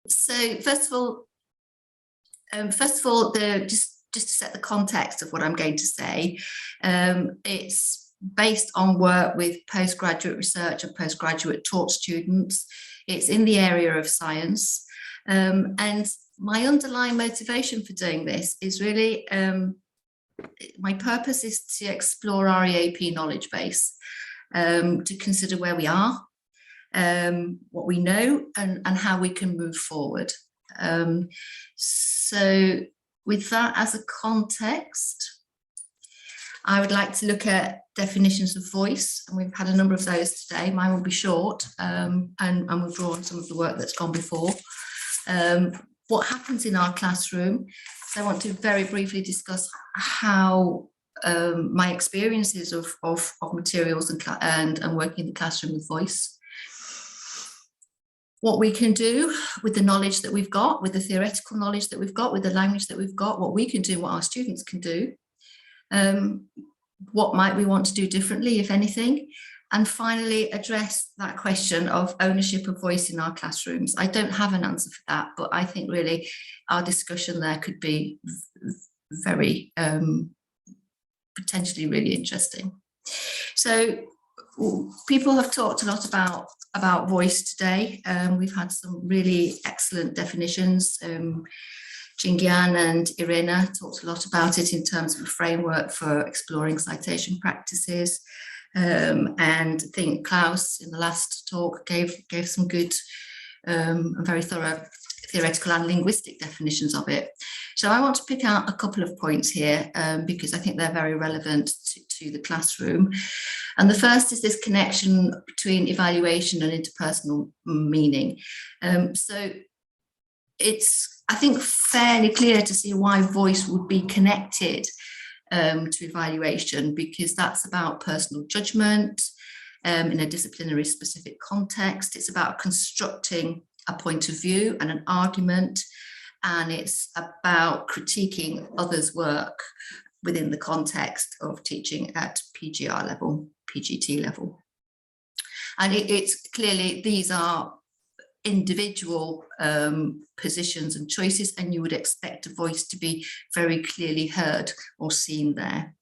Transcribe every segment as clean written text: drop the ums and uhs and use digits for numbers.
So first of all, just to set the context of what I'm going to say, it's based on work with postgraduate research and postgraduate taught students. It's in the area of science, and my underlying motivation for doing this is really, my purpose is to explore our EAP knowledge base, to consider where we are, what we know, and how we can move forward. So with that as a context, I would like to look at definitions of voice, and we've had a number of those today. Mine will be short, and we'll draw on some of the work that's gone before. What happens in our classroom? So I want to very briefly discuss how my experiences of materials and working in the classroom with voice. What we can do with the knowledge that we've got, with the theoretical knowledge that we've got, with the language that we've got, what we can do, what our students can do, what might we want to do differently, if anything, and finally address that question of ownership of voice in our classrooms. I don't have an answer for that, but I think really our discussion there could be very potentially really interesting. So people have talked a lot about voice today. We've had some really excellent definitions. Jingyan and Irina talked a lot about it in terms of a framework for exploring citation practices. And I think Klaus in the last talk gave some good and very thorough theoretical and linguistic definitions of it. So I want to pick out a couple of points here because I think they're very relevant to the classroom. And the first is this connection between evaluation and interpersonal meaning. So it's, I think, fairly clear to see why voice would be connected to evaluation, because that's about personal judgment in a disciplinary specific context. It's about constructing a point of view and an argument, and it's about critiquing others' work within the context of teaching at PGR level, PGT level. And it's clearly, these are individual positions and choices, and you would expect a voice to be very clearly heard or seen there.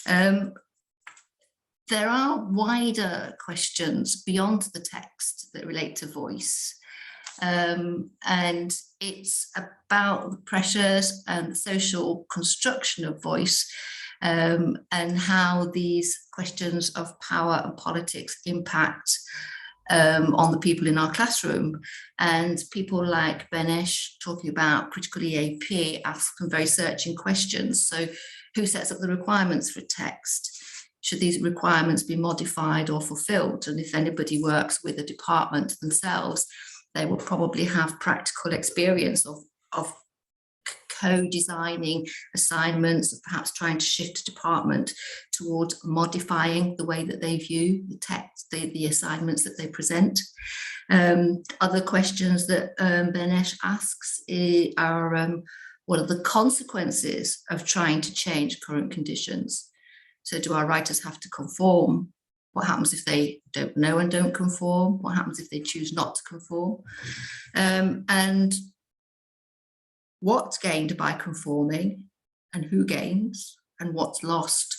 There are wider questions beyond the text that relate to voice, and it's about the pressures and the social construction of voice, and how these questions of power and politics impact on the people in our classroom. And people like Benesh talking about critical EAP ask some very searching questions. So who sets up the requirements for text? Should these requirements be modified or fulfilled? And if anybody works with a department themselves, they will probably have practical experience of co-designing assignments, perhaps trying to shift a department towards modifying the way that they view the text, the assignments that they present. Other questions that Benesh asks are, what are the consequences of trying to change current conditions? So do our writers have to conform? What happens if they don't know and don't conform? What happens if they choose not to conform? And what's gained by conforming, and who gains, and what's lost?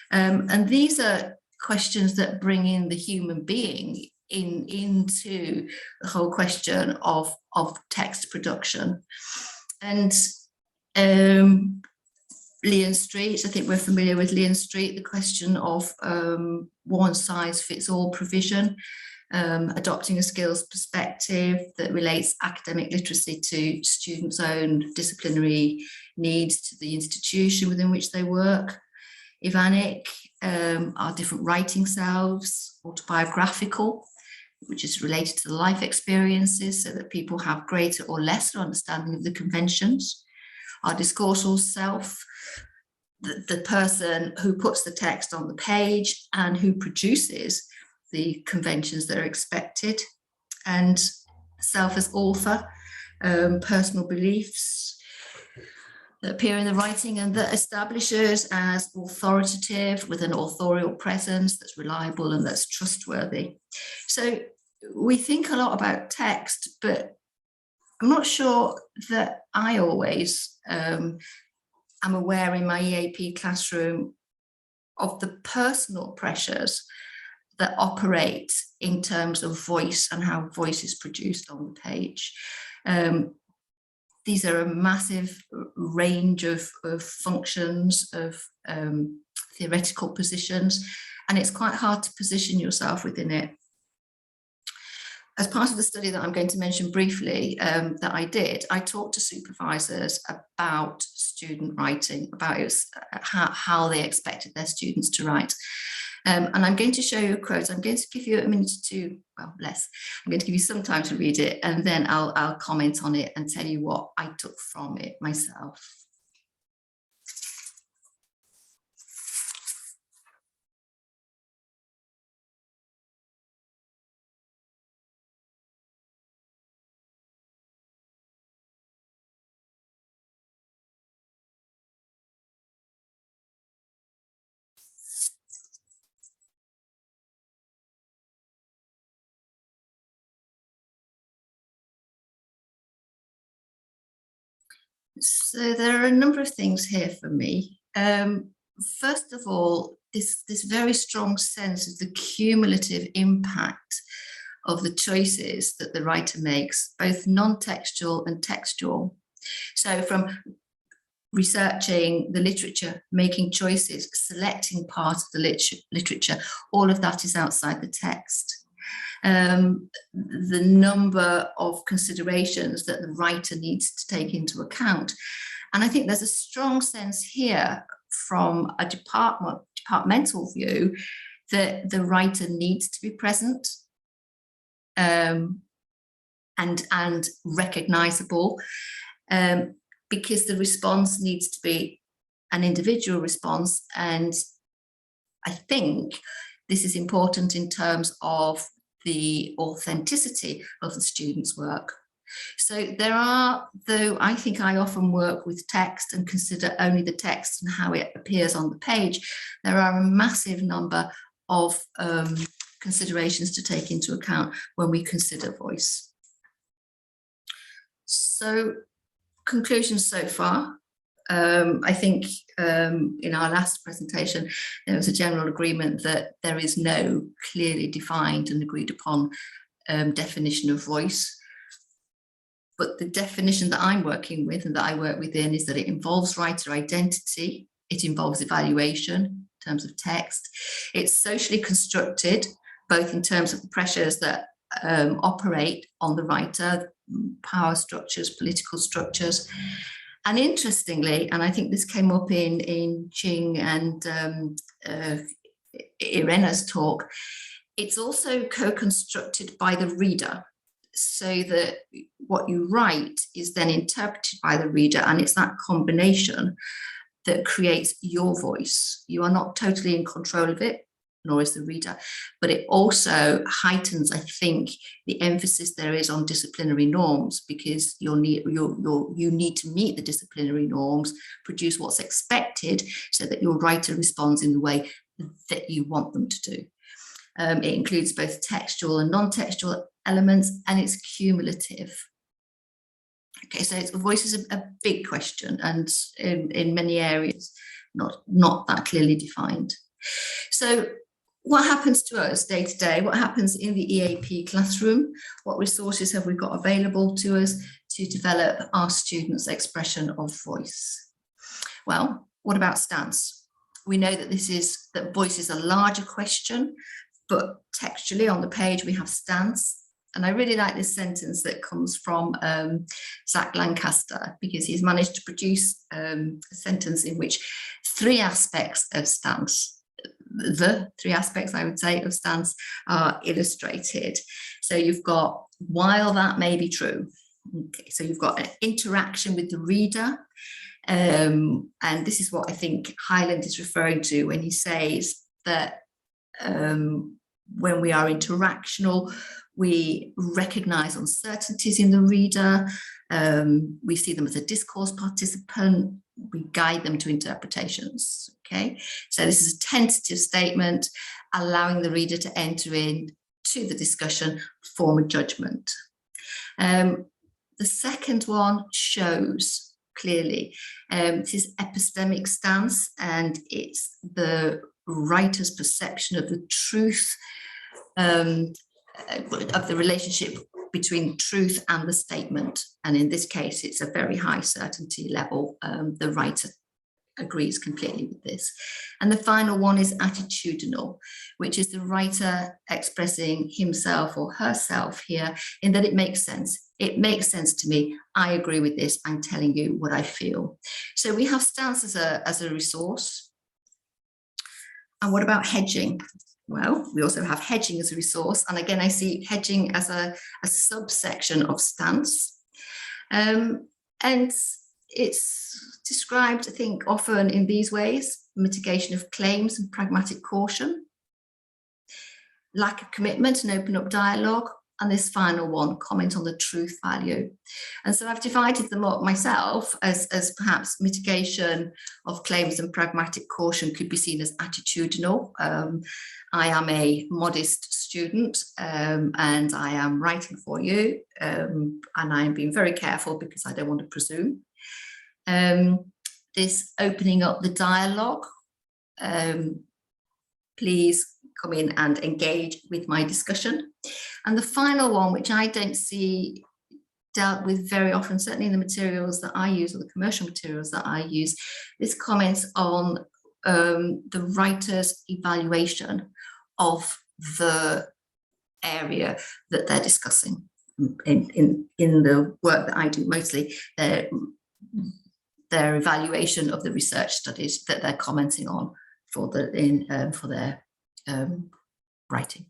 And these are questions that bring in the human being into the whole question of text production. And Leon Street, I think we're familiar with Leon Street, the question of one size fits all provision, adopting a skills perspective that relates academic literacy to students' own disciplinary needs, to the institution within which they work. Ivanic, our different writing selves, autobiographical, which is related to the life experiences, so that people have greater or lesser understanding of the conventions. Our discoursal self, the person who puts the text on the page and who produces the conventions that are expected. And self as author, personal beliefs that appear in the writing and that establishes as authoritative with an authorial presence that's reliable and that's trustworthy. So we think a lot about text, but I'm not sure that I always am aware in my EAP classroom of the personal pressures that operate in terms of voice and how voice is produced on the page. These are a massive range of functions, of theoretical positions, and it's quite hard to position yourself within it. As part of the study that I'm going to mention briefly that I did, I talked to supervisors about student writing, about how they expected their students to write. And I'm going to show you a quote. I'm going to give you a minute or two, well, less. I'm going to give you some time to read it, and then I'll comment on it and tell you what I took from it myself. So there are a number of things here for me. First of all, this very strong sense of the cumulative impact of the choices that the writer makes, both non-textual and textual. So from researching the literature, making choices, selecting part of the literature, all of that is outside the text. The number of considerations that the writer needs to take into account. And I think there's a strong sense here from a departmental view that the writer needs to be present and recognizable, because the response needs to be an individual response. And I think this is important in terms of the authenticity of the student's work. So there are, though I think I often work with text and consider only the text and how it appears on the page, there are a massive number of considerations to take into account when we consider voice. So conclusions so far. I think in our last presentation, there was a general agreement that there is no clearly defined and agreed upon definition of voice. But the definition that I'm working with and that I work within is that it involves writer identity, it involves evaluation in terms of text, it's socially constructed, both in terms of the pressures that operate on the writer, power structures, political structures. And interestingly, and I think this came up in Ching and Irena's talk, it's also co-constructed by the reader, so that what you write is then interpreted by the reader, and it's that combination that creates your voice. You are not totally in control of it, nor is the reader, but it also heightens, I think, the emphasis there is on disciplinary norms, because you need to meet the disciplinary norms, produce what's expected, so that your writer responds in the way that you want them to do. It includes both textual and non-textual elements, and it's cumulative. Okay, so voice is a big question, and in many areas not that clearly defined. So what happens to us day to day? What happens in the EAP classroom? What resources have we got available to us to develop our students' expression of voice? Well, what about stance? We know that voice is a larger question, but textually on the page we have stance. And I really like this sentence that comes from Zach Lancaster, because he's managed to produce a sentence in which three aspects of stance, the three aspects, I would say, of stance are illustrated. So you've got, while that may be true, okay, so you've got an interaction with the reader, and this is what I think Hyland is referring to when he says that when we are interactional, we recognize uncertainties in the reader, we see them as a discourse participant, we guide them to interpretations. Okay, so this is a tentative statement allowing the reader to enter into the discussion, form a judgment. The second one shows clearly. This is epistemic stance, and it's the writer's perception of the truth, of the relationship between truth and the statement. And in this case, it's a very high certainty level. The writer agrees completely with this. And the final one is attitudinal, which is the writer expressing himself or herself here, in that it makes sense. It makes sense to me. I agree with this. I'm telling you what I feel. So we have stance as a resource. And what about hedging? Well, we also have hedging as a resource. And again, I see hedging as a subsection of stance. And it's described, I think, often in these ways: mitigation of claims and pragmatic caution, lack of commitment and open up dialogue, and this final one, comment on the truth value. And so I've divided them up myself as perhaps mitigation of claims and pragmatic caution could be seen as attitudinal. I am a modest student, and I am writing for you, and I'm being very careful because I don't want to presume. This opening up the dialogue, please come in and engage with my discussion. And the final one, which I don't see dealt with very often, certainly in the materials that I use or the commercial materials that I use, this comments on the writer's evaluation of the area that they're discussing. In the work that I do mostly, their evaluation of the research studies that they're commenting on for their writing.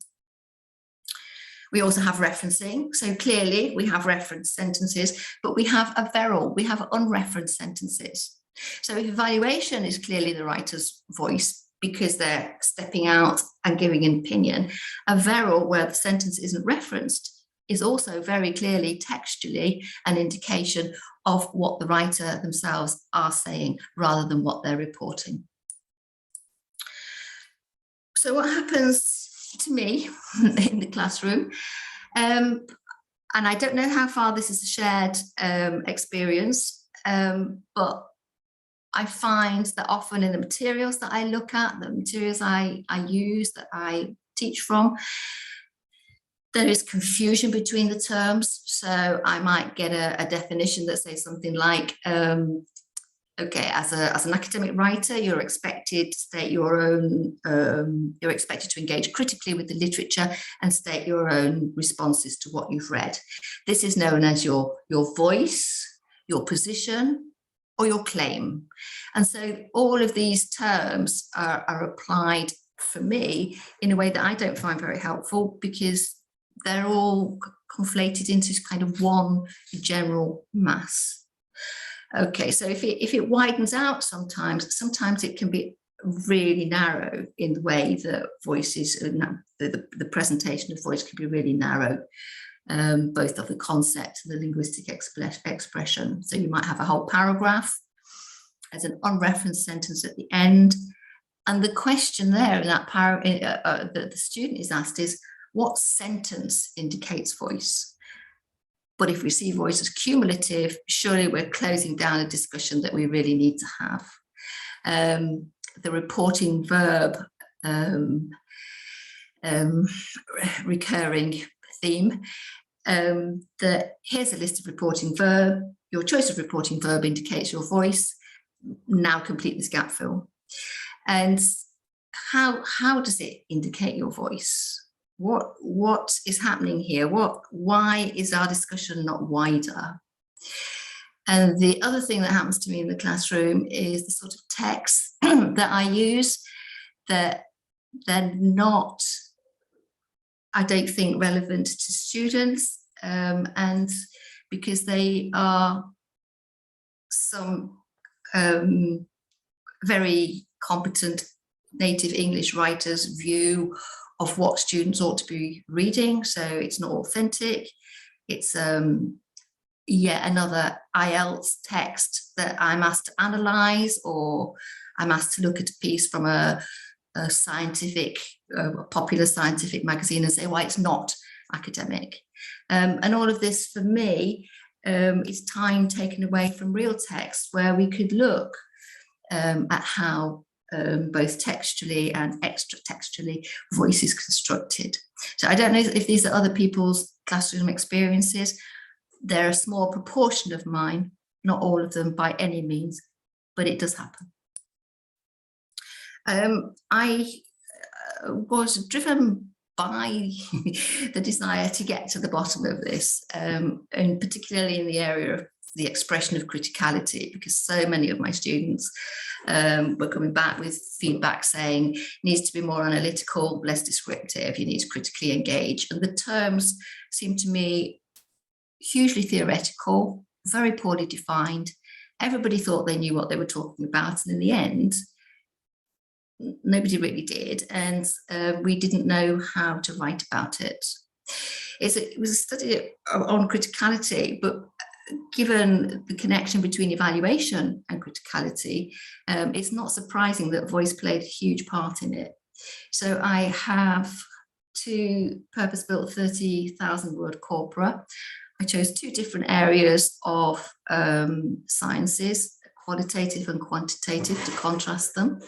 We also have referencing. So clearly we have referenced sentences, but we have a veril, we have unreferenced sentences. So if evaluation is clearly the writer's voice because they're stepping out and giving an opinion, a veril where the sentence isn't referenced is also very clearly textually an indication of what the writer themselves are saying rather than what they're reporting. So what happens to me in the classroom, and I don't know how far this is a shared experience, but I find that often in the materials that I look at, the materials I use, that I teach from, there is confusion between the terms. So I might get a definition that says something like, okay, as an academic writer, you're expected to state your own, you're expected to engage critically with the literature and state your own responses to what you've read. This is known as your voice, your position, or your claim. And so all of these terms are applied for me in a way that I don't find very helpful, because they're all conflated into kind of one general mass. Okay, so if it widens out sometimes it can be really narrow in the way that voices, the presentation of voice can be really narrow, both of the concept and the linguistic expression. So you might have a whole paragraph as an unreferenced sentence at the end. And the question there in that that the student is asked is, what sentence indicates voice? But if we see voice as cumulative, surely we're closing down a discussion that we really need to have. The reporting verb, recurring theme, that here's a list of reporting verb. Your choice of reporting verb indicates your voice. Now complete this gap fill. And how does it indicate your voice? What is happening here? Why is our discussion not wider? And the other thing that happens to me in the classroom is the sort of text that I use, that they're not, I don't think, relevant to students, and because they are some very competent native English writers' view of what students ought to be reading. So it's not authentic. It's yet another IELTS text that I'm asked to analyse, or I'm asked to look at a piece from a scientific, popular scientific magazine and say, why it's not academic. And all of this for me it's time taken away from real text, where we could look at how both textually and extra textually voice is constructed. So I don't know if these are other people's classroom experiences. They're a small proportion of mine, not all of them by any means, but it does happen. I was driven by the desire to get to the bottom of this, and particularly in the area of the expression of criticality, because so many of my students were coming back with feedback saying needs to be more analytical, less descriptive, you need to critically engage. And the terms seem to me hugely theoretical, very poorly defined. Everybody thought they knew what they were talking about, and in the end, nobody really did, and we didn't know how to write about it. It was a study on criticality, but given the connection between evaluation and criticality, it's not surprising that voice played a huge part in it. So I have 2 purpose-built 30,000 word corpora. I chose 2 different areas of sciences, qualitative and quantitative, to contrast them.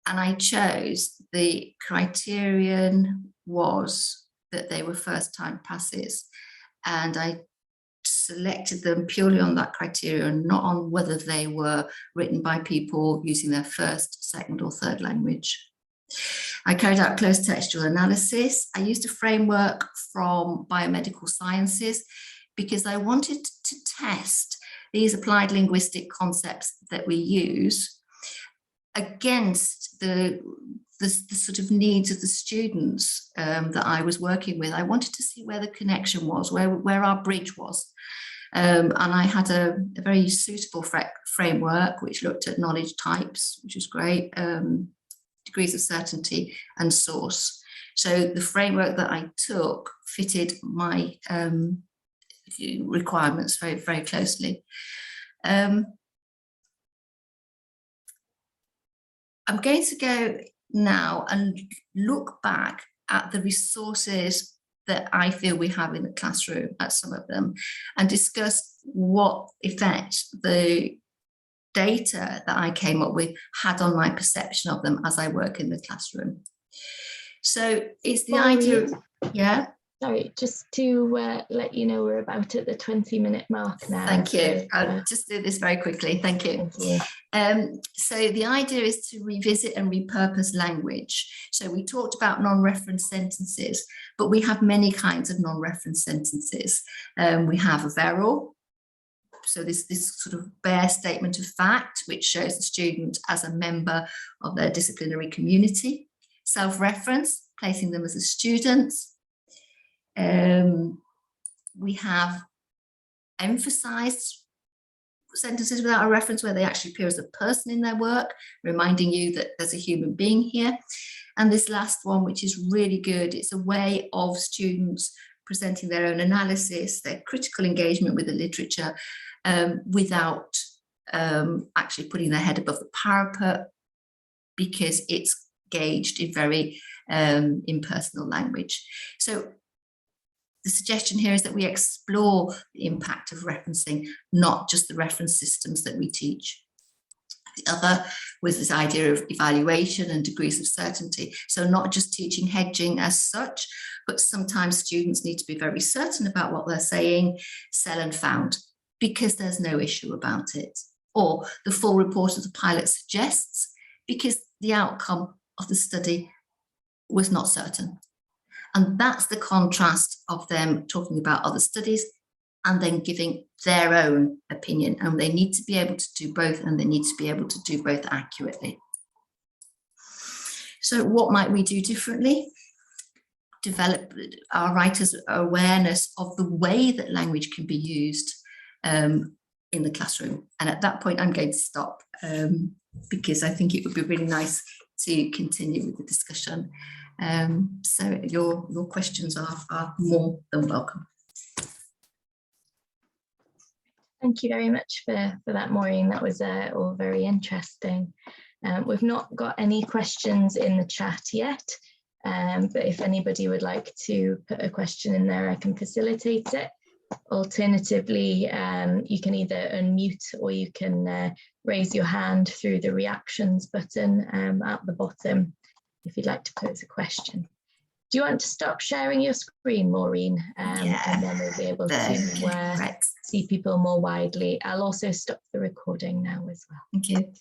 And I chose, the criterion was that they were first-time passes. And I selected them purely on that criterion, not on whether they were written by people using their first, second, or third language. I carried out close textual analysis. I used a framework from biomedical sciences because I wanted to test these applied linguistic concepts that we use against the sort of needs of the students that I was working with. I wanted to see where the connection was, where our bridge was. And I had a very suitable framework which looked at knowledge types, which was great, degrees of certainty, and source. So the framework that I took fitted my requirements very, very closely. I'm going to go now and look back at the resources that I feel we have in the classroom, at some of them, and discuss what effect the data that I came up with had on my perception of them as I work in the classroom. So it's the idea of, yeah. Sorry, just to let you know, we're about at the 20-minute mark now. Thank you. So, I'll just do this very quickly. Thank you. Thank you. So the idea is to revisit and repurpose language. So we talked about non-reference sentences, but we have many kinds of non-reference sentences. We have a veral. So this sort of bare statement of fact, which shows the student as a member of their disciplinary community. Self-reference, placing them as a student. We have emphasized sentences without a reference, where they actually appear as a person in their work, reminding you that there's a human being here. And this last one, which is really good, it's a way of students presenting their own analysis, their critical engagement with the literature, without actually putting their head above the parapet, because it's gauged in very impersonal language. So the suggestion here is that we explore the impact of referencing, not just the reference systems that we teach. The other was this idea of evaluation and degrees of certainty. So not just teaching hedging as such, but sometimes students need to be very certain about what they're saying, sell and found, because there's no issue about it. Or the full report of the pilot suggests, because the outcome of the study was not certain. And that's the contrast of them talking about other studies and then giving their own opinion. And they need to be able to do both, and they need to be able to do both accurately. So what might we do differently? Develop our writers' awareness of the way that language can be used in the classroom. And at that point, I'm going to stop because I think it would be really nice to continue with the discussion. So your questions are more than welcome. Thank you very much for that, Maureen. That was all very interesting. We've not got any questions in the chat yet, but if anybody would like to put a question in there, I can facilitate it. Alternatively, you can either unmute or you can raise your hand through the reactions button at the bottom if you'd like to pose a question. Do you want to stop sharing your screen, Maureen? Yeah, and then we'll be able to see people more widely. I'll also stop the recording now as well. Thank you.